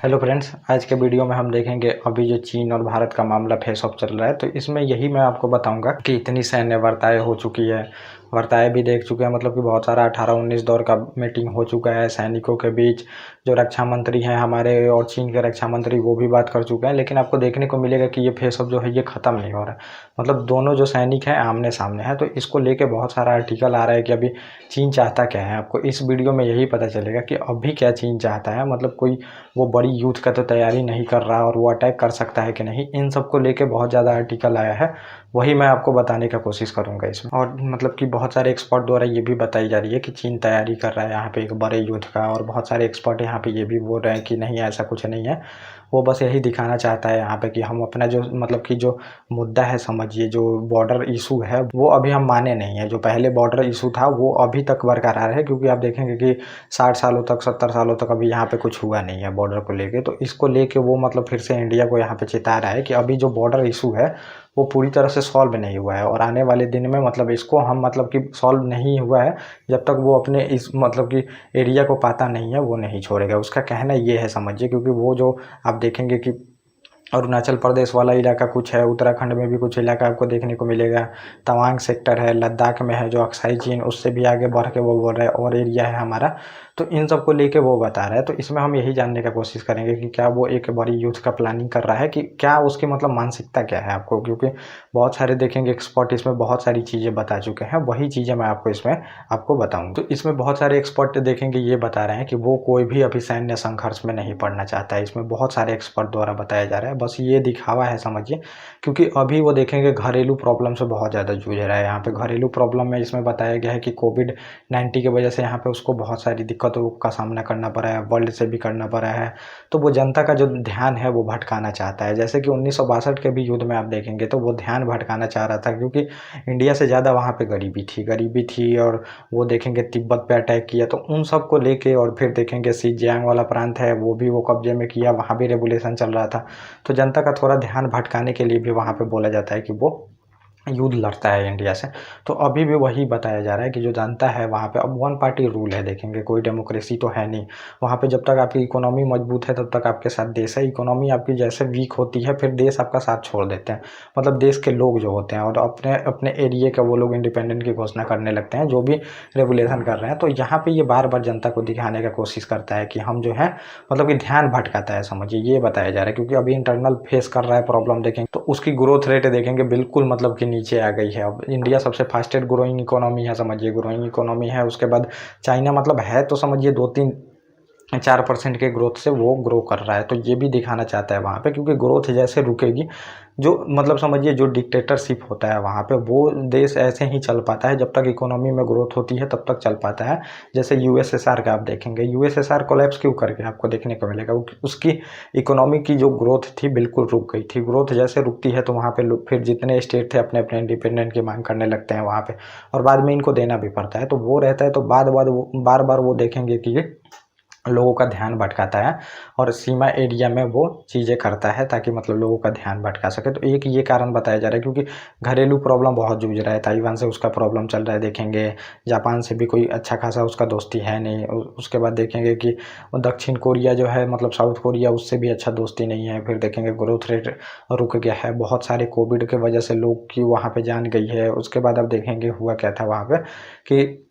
Hello friends, आज के video में हम देखेंगे अभी जो चीन और भारत का मामला फेस ऑफ चल रहा है। तो इसमें यही मैं आपको बताऊंगा कि इतनी सैन्य वार्ताएं हो चुकी है, वार्ताएं भी देख चुके हैं, मतलब कि बहुत सारा 18-19 दौर का मीटिंग हो चुका है सैनिकों के बीच। जो रक्षा मंत्री हैं हमारे और चीन के रक्षा मंत्री वो भी बात कर चुके हैं, लेकिन आपको देखने को मिलेगा कि ये फेस ऑफ जो है ये ख़त्म नहीं हो रहा है। मतलब दोनों जो सैनिक हैं आमने सामने हैं, तो इसको लेके बहुत सारा आर्टिकल आ रहा है कि अभी चीन चाहता क्या है। आपको इस वीडियो में यही पता चलेगा कि अभी क्या चीन चाहता है, मतलब कोई वो बड़ी युद्ध का तो तैयारी नहीं कर रहा और वो अटैक कर सकता है कि नहीं। इन सब को लेके बहुत ज़्यादा आर्टिकल आया है, वही मैं आपको बताने का कोशिश करूंगा इसमें। और मतलब कि बहुत सारे एक्सपर्ट द्वारा ये भी बताई जा रही है कि चीन तैयारी कर रहा है यहाँ पे एक बड़े युद्ध का, और बहुत सारे एक्सपर्ट यहाँ पे ये भी बोल रहे हैं कि नहीं, ऐसा कुछ नहीं है। वो बस यही दिखाना चाहता है यहाँ पे कि हम अपना जो मतलब कि जो मुद्दा है, समझिए जो बॉर्डर इशू है वो अभी हम माने नहीं है। जो पहले बॉर्डर इशू था वो अभी तक बरकरार है, क्योंकि आप देखेंगे कि 60 सालों तक 70 सालों तक अभी यहाँ पे कुछ हुआ नहीं है बॉर्डर को लेके। तो इसको लेके वो मतलब फिर से इंडिया को यहाँ पे चेता रहा है कि अभी जो बॉर्डर इशू है वो पूरी तरह से सॉल्व नहीं हुआ है, और आने वाले दिन में मतलब इसको हम मतलब कि सॉल्व नहीं हुआ है जब तक वो अपने इस मतलब कि एरिया को पाता नहीं है वो नहीं छोड़ेगा। उसका कहना ये है, समझिए, क्योंकि वो जो आप देखेंगे कि अरुणाचल प्रदेश वाला इलाका कुछ है, उत्तराखंड में भी कुछ इलाका आपको देखने को मिलेगा, तवांग सेक्टर है, लद्दाख में है जो अक्साई चीन, उससे भी आगे बढ़ के वो बोल रहा है और एरिया है हमारा। तो इन सब को लेके वो बता रहा है। तो इसमें हम यही जानने का कोशिश करेंगे कि क्या वो एक बड़ी युद्ध का प्लानिंग कर रहा है, कि क्या उसकी मतलब मानसिकता क्या है आपको, क्योंकि बहुत सारे देखेंगे एक्सपर्ट इसमें बहुत सारी चीज़ें बता चुके हैं, वही चीज़ें मैं आपको इसमें आपको बताऊँगा। तो इसमें बहुत सारे एक्सपर्ट देखेंगे ये बता रहे हैं कि वो कोई भी अभी सैन्य संघर्ष में नहीं पड़ना चाहता है। इसमें बहुत सारे एक्सपर्ट द्वारा बताया जा रहा है, बस ये दिखावा है समझिए, क्योंकि अभी वो देखेंगे घरेलू प्रॉब्लम से बहुत ज़्यादा जूझ रहा है। यहाँ पे घरेलू प्रॉब्लम में इसमें बताया गया है कि कोविड-19 की वजह से यहाँ पे उसको बहुत सारी दिक्कतों का सामना करना पड़ा है, वर्ल्ड से भी करना पड़ा है। तो वो जनता का जो ध्यान है वो भटकाना चाहता है, जैसे कि 1962 के भी युद्ध में आप देखेंगे तो वो ध्यान भटकाना चाह रहा था, क्योंकि इंडिया से ज़्यादा वहाँ पे गरीबी थी। और वो देखेंगे तिब्बत पे अटैक किया, तो उन सब को लेके, और फिर देखेंगे सिंजियांग वाला प्रांत है वो भी वो कब्जे में किया, वहाँ भी रेवोल्यूशन चल रहा था। तो जनता का थोड़ा ध्यान भटकाने के लिए भी वहाँ पे बोला जाता है कि वो युद्ध लड़ता है इंडिया से। तो अभी भी वही बताया जा रहा है कि जो जनता है वहाँ पे अब वन पार्टी रूल है, देखेंगे कोई डेमोक्रेसी तो है नहीं वहाँ पे। जब तक आपकी इकोनॉमी मजबूत है तब तक आपके साथ देश है, इकोनॉमी आपकी जैसे वीक होती है फिर देश आपका साथ छोड़ देते हैं, मतलब देश के लोग जो होते हैं, और अपने अपने एरिया का वो लोग इंडिपेंडेंट की घोषणा करने लगते हैं, जो भी रेवोल्यूशन कर रहे हैं। तो यहाँ पे ये बार बार जनता को दिखाने का कोशिश करता है कि हम जो है मतलब कि ध्यान भटकाता है, समझिए ये बताया जा रहा है। क्योंकि अभी इंटरनल फेस कर रहा है प्रॉब्लम, देखेंगे तो उसकी ग्रोथ रेट देखेंगे बिल्कुल मतलब कि नीचे आ गई है। अब इंडिया सबसे फास्टेस्ट ग्रोइंग इकोनॉमी है, समझिए ग्रोइंग इकोनॉमी है। उसके बाद चाइना मतलब है तो समझिए 2-3-4% के ग्रोथ से वो ग्रो कर रहा है। तो ये भी दिखाना चाहता है वहाँ पे, क्योंकि ग्रोथ जैसे रुकेगी, जो मतलब समझिए जो डिक्टेटरशिप होता है वहाँ पे, वो देश ऐसे ही चल पाता है जब तक इकोनॉमी में ग्रोथ होती है तब तक चल पाता है। जैसे यूएसएसआर का आप देखेंगे, यूएसएसआर कोलैप्स क्यों करके आपको देखने को मिलेगा, उसकी इकोनॉमी की जो ग्रोथ थी बिल्कुल रुक गई थी। ग्रोथ जैसे रुकती है तो वहाँ पे लोग फिर जितने स्टेट थे अपने अपने इंडिपेंडेंट की मांग करने लगते हैं वहाँ पे, और बाद में इनको देना भी पड़ता है। तो वो रहता है, तो बार बार वो देखेंगे कि लोगों का ध्यान भटकाता है और सीमा एरिया में वो चीज़ें करता है ताकि मतलब लोगों का ध्यान भटका सके। तो एक ये कारण बताया जा रहा है, क्योंकि घरेलू प्रॉब्लम बहुत जूझ रहा है। ताइवान से उसका प्रॉब्लम चल रहा है, देखेंगे जापान से भी कोई अच्छा खासा उसका दोस्ती है नहीं। उसके बाद देखेंगे कि दक्षिण कोरिया जो है मतलब साउथ कोरिया, उससे भी अच्छा दोस्ती नहीं है। फिर देखेंगे ग्रोथ रेट रुक गया है, बहुत सारे कोविड के वजह से लोग की वहाँ पे जान गई है। उसके बाद अब देखेंगे हुआ क्या था वहाँ पे, कि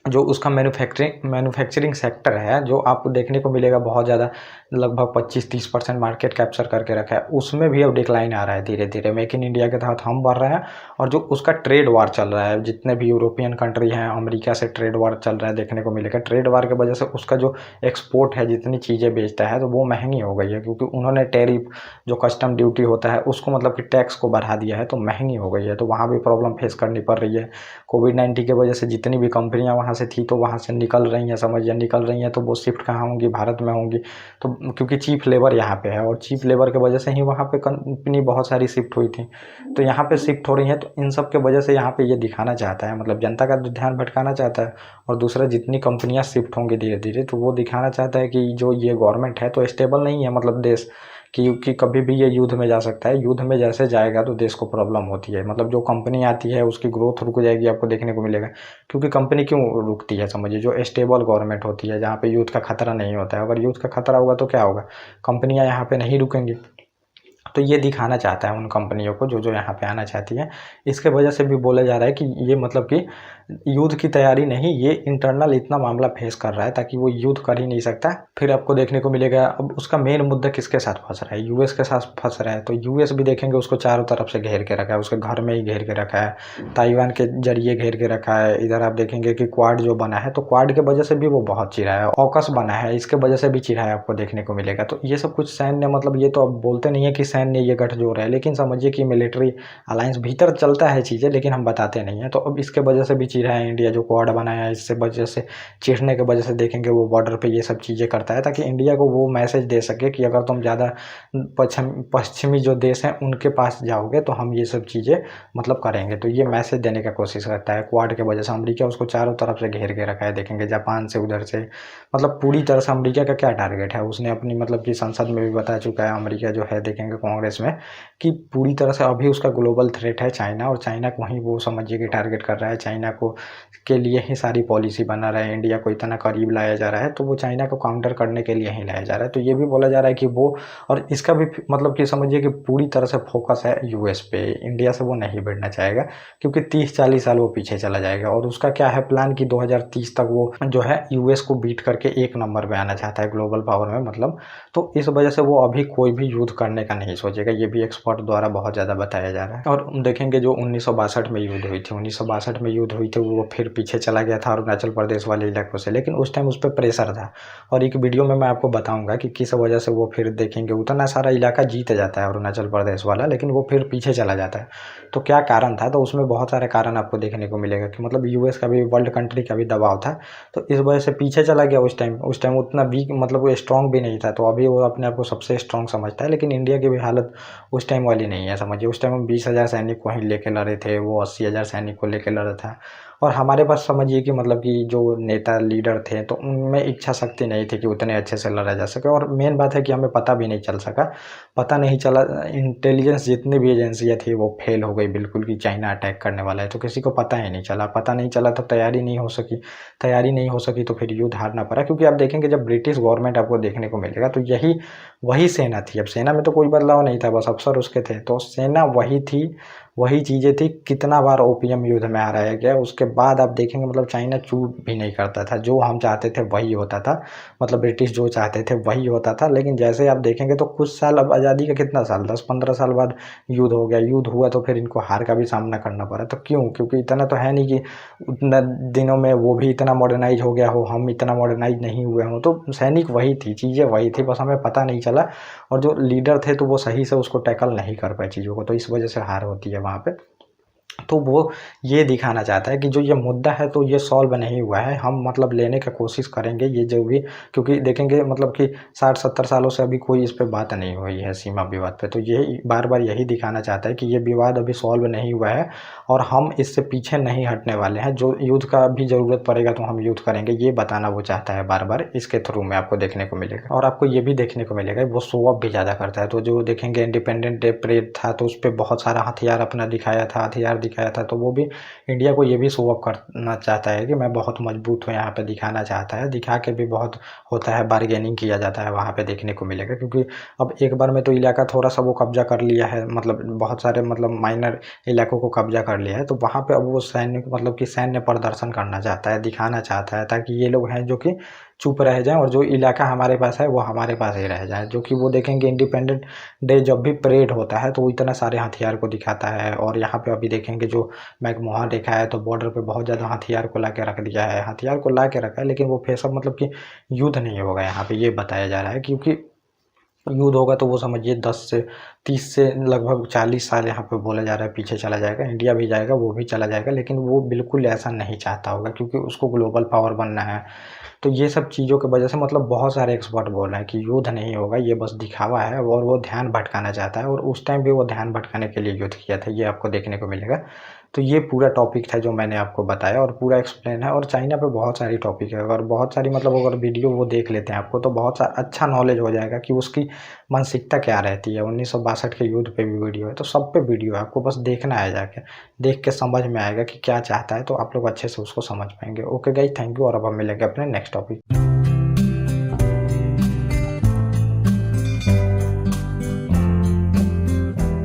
जो उसका मैन्युफैक्चरिंग सेक्टर है जो आपको देखने को मिलेगा बहुत ज़्यादा, लगभग 25-30% मार्केट कैप्चर करके रखा है, उसमें भी अब डिक्लाइन आ रहा है धीरे धीरे। मेक इन इंडिया के तहत हम बढ़ रहे हैं, और जो उसका ट्रेड वार चल रहा है, जितने भी यूरोपियन कंट्री हैं, अमेरिका से ट्रेड वार चल रहा है, देखने को मिलेगा। ट्रेड वार की वजह से उसका जो एक्सपोर्ट है, जितनी चीज़ें बेचता है, तो वो महंगी हो गई है, क्योंकि उन्होंने टैरिफ जो कस्टम ड्यूटी होता है उसको मतलब कि टैक्स को बढ़ा दिया है, तो महंगी हो गई है। तो वहाँ भी प्रॉब्लम फेस करनी पड़ रही है। कोविड-19 की वजह से जितनी भी कंपनियां वहाँ से थी तो वहाँ से निकल रही हैं, समझिए निकल रही हैं, तो वो शिफ्ट कहाँ होंगी, भारत में होंगी। तो क्योंकि चीप लेबर यहाँ पे है, और चीप लेबर की वजह से ही वहाँ पे कंपनी बहुत सारी शिफ्ट हुई थी, तो यहाँ पे शिफ्ट हो रही हैं। तो इन सब के वजह से यहाँ पे ये दिखाना चाहता है, मतलब जनता का ध्यान भटकाना चाहता है। और दूसरा, जितनी कंपनियाँ शिफ्ट होंगी धीरे धीरे, तो वो दिखाना चाहता है कि जो ये गवर्नमेंट है तो स्टेबल नहीं है, मतलब देश क्योंकि कभी भी ये युद्ध में जा सकता है। युद्ध में जैसे जाएगा तो देश को प्रॉब्लम होती है, मतलब जो कंपनी आती है उसकी ग्रोथ रुक जाएगी, आपको देखने को मिलेगा। क्योंकि कंपनी क्यों रुकती है, समझिए, जो स्टेबल गवर्नमेंट होती है, जहाँ पे युद्ध का खतरा नहीं होता है। अगर युद्ध का खतरा होगा तो क्या होगा, कंपनियां यहाँ पे नहीं रुकेंगी। तो ये दिखाना चाहता है उन कंपनियों को जो जो यहाँ पे आना चाहती हैं। इसके वजह से भी बोला जा रहा है कि ये मतलब कि युद्ध की तैयारी नहीं, ये इंटरनल इतना मामला फेस कर रहा है ताकि वो युद्ध कर ही नहीं सकता। फिर आपको देखने को मिलेगा अब उसका मेन मुद्दा किसके साथ फंस रहा है, यूएस के साथ फंस रहा है। तो यूएस भी देखेंगे उसको चारों तरफ से घेर के रखा है, उसके घर में ही घेर के रखा है, ताइवान के जरिए घेर के रखा है। इधर आप देखेंगे कि क्वाड जो बना है, तो क्वाड के वजह से भी वो बहुत चिढ़ा है। ऑकस बना है, इसके वजह से भी चिढ़ा है, आपको देखने को मिलेगा। तो ये सब कुछ सैन्य, मतलब ये तो अब बोलते नहीं है कि सैन्य ये गठजोड़ है, लेकिन समझिए कि मिलिट्री अलायंस भीतर चलता है चीज़ें, लेकिन हम बताते नहीं हैं। तो अब इसके वजह से भी चिढ़ा है इंडिया, जो क्वाड बनाया है इससे वजह से, चिढ़ने के वजह से देखेंगे वो बॉर्डर पे ये सब चीज़ें करता है, ताकि इंडिया को वो मैसेज दे सके कि अगर तुम ज़्यादा पश्चिमी जो देश हैं उनके पास जाओगे तो हम ये सब चीज़ें मतलब करेंगे। तो ये मैसेज देने का कोशिश करता है क्वाड के वजह से। अमेरिका उसको चारों तरफ से घेर के रखा है, देखेंगे जापान से, उधर से, मतलब पूरी तरह से अमेरिका का क्या टारगेट है, उसने अपनी मतलब कि संसद में भी बता चुका है अमेरिका जो है, देखेंगे कांग्रेस में, कि पूरी तरह से अभी उसका ग्लोबल थ्रेट है चाइना, और चाइना को ही वो समझिए कि टारगेट कर रहा है। चाइना को के लिए ही सारी पॉलिसी बना रहा है, इंडिया को इतना करीब लाया जा रहा है, तो वो चाइना को काउंटर करने के लिए ही लाया जा रहा है। तो ये भी बोला जा रहा है कि वो, और इसका भी मतलब कि समझिए कि पूरी तरह से फोकस है यूएस पे, इंडिया से वो नहीं भिड़ना चाहेगा, क्योंकि 30-40 साल वो पीछे चला जाएगा। और उसका क्या है प्लान कि 2030 तक वो जो है यूएस को बीट करके एक नंबर पे आना चाहता है ग्लोबल पावर में, मतलब। तो इस वजह से वो अभी कोई भी युद्ध करने का नहीं सोचेगा, ये भी एक्सपर्ट द्वारा बहुत ज़्यादा बताया जा रहा है। और देखेंगे जो 1962 में युद्ध हुई थी, 1962 में युद्ध हुई थी, वो फिर पीछे चला गया था अरुणाचल प्रदेश वाले इलाकों से, लेकिन उस टाइम उस पर प्रेशर था। और एक वीडियो में मैं आपको बताऊंगा कि किस वजह से वो फिर देखेंगे उतना सारा इलाका जीत जाता है अरुणाचल प्रदेश वाला, लेकिन वो फिर पीछे चला जाता है। तो क्या कारण था, तो उसमें बहुत सारे कारण आपको देखने को मिलेगा कि मतलब यूएस का भी, वर्ल्ड कंट्री का भी दबाव था, तो इस वजह से पीछे चला गया। उस टाइम उतना वीक, मतलब वो स्ट्रॉन्ग भी नहीं था। तो अभी वो अपने आप को सबसे स्ट्रॉन्ग समझता है, लेकिन इंडिया की भी हालत उस टाइम वाली नहीं है, समझिए। उस टाइम हम 20,000 सैनिक को ही लेके लड़े थे, वो 80,000 सैनिक को लेके लड़ा था। और हमारे पास समझिए कि मतलब कि जो नेता लीडर थे, तो उनमें इच्छा शक्ति नहीं थी कि उतने अच्छे से लड़ा जा सके। और मेन बात है कि हमें पता भी नहीं चल सका, पता नहीं चला, इंटेलिजेंस जितनी भी एजेंसियाँ थी वो फेल हो गई बिल्कुल कि चाइना अटैक करने वाला है। तो किसी को पता ही नहीं चला, पता नहीं चला तो तैयारी नहीं हो सकी, तो फिर युद्ध हारना पड़ा। क्योंकि आप देखेंगे जब ब्रिटिश गवर्नमेंट आपको देखने को मिलेगा, तो यही वही सेना थी। अब सेना में तो कोई बदलाव नहीं था, बस अफसर उसके थे, तो सेना वही थी, वही चीज़ें थी। कितना बार ओपीएम युद्ध में हराया गया, उसके बाद आप देखेंगे मतलब चाइना चूक भी नहीं करता था, जो हम चाहते थे वही होता था, मतलब ब्रिटिश जो चाहते थे वही होता था। लेकिन जैसे आप देखेंगे तो कुछ साल, अब आज़ादी का कितना साल, 10-15 साल बाद युद्ध हो गया, युद्ध हुआ तो फिर इनको हार का भी सामना करना पड़ा। तो क्यों, क्योंकि इतना तो है नहीं कि उतना दिनों में वो भी इतना मॉडर्नाइज हो गया हो, हम इतना मॉडर्नाइज नहीं हुए हों। तो सैनिक वही थी, चीज़ें वही थी, बस हमें पता नहीं चला। और जो लीडर थे तो वो सही से उसको टैकल नहीं कर पाए चीज़ों को, तो इस वजह से हार होती है वहाँ पे। तो वो ये दिखाना चाहता है कि जो ये मुद्दा है तो ये सॉल्व नहीं हुआ है, हम मतलब लेने का कोशिश करेंगे ये जो भी, क्योंकि देखेंगे मतलब कि 60-70 सालों से अभी कोई इस पे बात नहीं हुई है सीमा विवाद पे। तो यही बार बार यही दिखाना चाहता है कि ये विवाद अभी सॉल्व नहीं हुआ है और हम इससे पीछे नहीं हटने वाले हैं। जो युद्ध का भी ज़रूरत पड़ेगा तो हम युद्ध करेंगे, ये बताना वो चाहता है बार बार, इसके थ्रू में आपको देखने को मिलेगा। और आपको ये भी देखने को मिलेगा वो शो ऑफ भी ज़्यादा करता है। तो जो देखेंगे इंडिपेंडेंट डे परेड था, तो उस पर बहुत सारा हथियार अपना दिखाया था, तो वो भी इंडिया को ये भी शो ऑफ करना चाहता है कि मैं बहुत मजबूत हूँ, यहाँ पे दिखाना चाहता है। दिखा के भी बहुत होता है, बार्गेनिंग किया जाता है वहाँ पे, देखने को मिलेगा। क्योंकि अब एक बार में तो इलाका थोड़ा सा वो कब्जा कर लिया है, मतलब बहुत सारे मतलब माइनर इलाकों को कब्जा कर लिया है। तो वहाँ पे अब वो सैन्य, मतलब कि सैन्य प्रदर्शन करना चाहता है, दिखाना चाहता है, ताकि ये लोग हैं जो कि चुप रह जाएं और जो इलाका हमारे पास है वो हमारे पास ही रह जाए। जो कि वो देखेंगे इंडिपेंडेंट डे जब भी परेड होता है तो वो इतना सारे हथियार को दिखाता है। और यहाँ पे अभी देखेंगे जो मैकमोहन रेखा है, तो बॉर्डर पे बहुत ज़्यादा हथियार को ला के रख दिया है, हथियार को ला के रखा है, लेकिन वो फेसअप मतलब कि युद्ध नहीं होगा यहाँ पे, ये बताया जा रहा है। क्योंकि युद्ध होगा तो वो समझिए 10 से 30 से लगभग 40 साल यहाँ पे बोला जा रहा है पीछे चला जाएगा, इंडिया भी जाएगा, वो भी चला जाएगा। लेकिन वो बिल्कुल ऐसा नहीं चाहता होगा, क्योंकि उसको ग्लोबल पावर बनना है। तो ये सब चीज़ों की वजह से मतलब बहुत सारे एक्सपर्ट बोल रहे हैं कि युद्ध नहीं होगा, ये बस दिखावा है, और वो ध्यान भटकाना चाहता है। और उस टाइम भी वो ध्यान भटकाने के लिए युद्ध किया था, ये आपको देखने को मिलेगा। तो ये पूरा टॉपिक था जो मैंने आपको बताया और पूरा एक्सप्लेन है। और चाइना पे बहुत सारी टॉपिक है, अगर बहुत सारी मतलब अगर वीडियो वो देख लेते हैं आपको तो बहुत अच्छा नॉलेज हो जाएगा कि उसकी मानसिकता क्या रहती है। 1962 के युद्ध पे भी वीडियो है, तो सब पे वीडियो है, आपको बस देखना है, जाके देख के समझ में आएगा कि क्या चाहता है, तो आप लोग अच्छे से उसको समझ पाएंगे। ओके गाइस, थैंक यू, और अब हम मिलेंगे अपने नेक्स्ट टॉपिक।